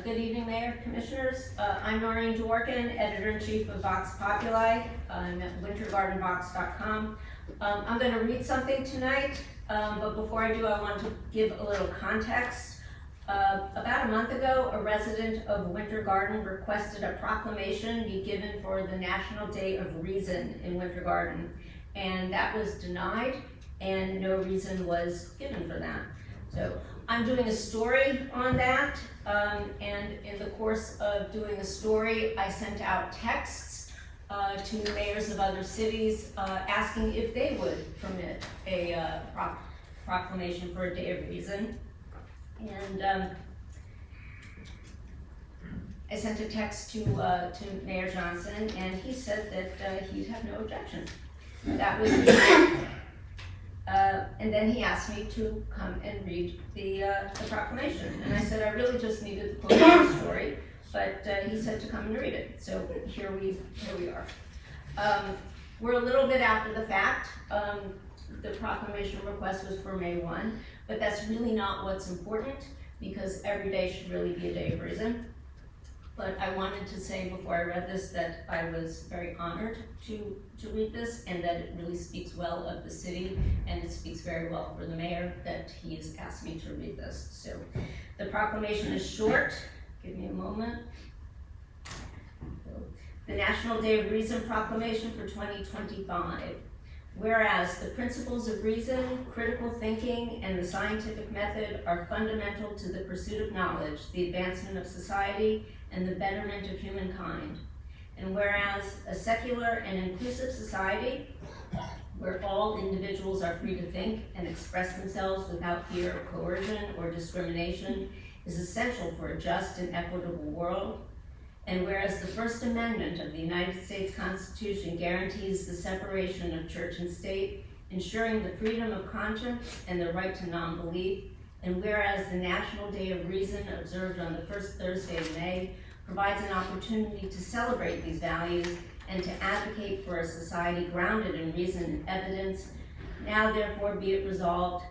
Good evening, Mayor, Commissioners. I'm Norine, Editor-in-Chief of Vox Populi. I'm at wintergardenvox.com. I'm going to read something tonight, but before I do, I want to give a little context. About a month ago, a resident of Winter Garden requested a proclamation be given for the National Day of Reason in Winter Garden, and that was denied, and no reason was given for that. So I'm doing a story on that, and in the course of doing a story, I sent out texts to the mayors of other cities asking if they would permit a proclamation for a Day of Reason. And I sent a text to Mayor Johnson, and he said that he'd have no objection. That was and then he asked me to come and read the proclamation. And I said I really just needed the quote of the story, but he said to come and read it. So here we are. We're a little bit after the fact. The proclamation request was for May 1, but that's really not what's important, because every day should really be a day of reason. But I wanted to say before I read this that I was very honored to read this, and that it really speaks well of the city, and it speaks very well for the mayor that he has asked me to read this. So the proclamation is short. Give me a moment. The National Day of Reason Proclamation for 2025. Whereas the principles of reason, critical thinking, and the scientific method are fundamental to the pursuit of knowledge, the advancement of society, and the betterment of humankind. And whereas a secular and inclusive society, where all individuals are free to think and express themselves without fear of coercion or discrimination, is essential for a just and equitable world. And whereas the First Amendment of the United States Constitution guarantees the separation of church and state, ensuring the freedom of conscience and the right to non-belief, and whereas the National Day of Reason, observed on the first Thursday of May, provides an opportunity to celebrate these values and to advocate for a society grounded in reason and evidence, now therefore be it resolved,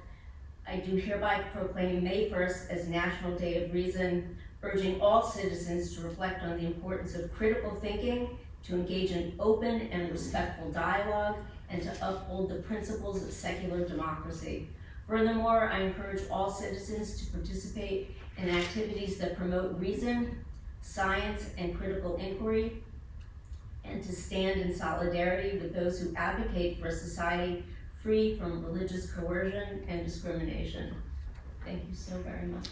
I do hereby proclaim May 1st as National Day of Reason, urging all citizens to reflect on the importance of critical thinking, to engage in open and respectful dialogue, and to uphold the principles of secular democracy. Furthermore, I encourage all citizens to participate in activities that promote reason, science, and critical inquiry, and to stand in solidarity with those who advocate for a society free from religious coercion and discrimination. Thank you so very much.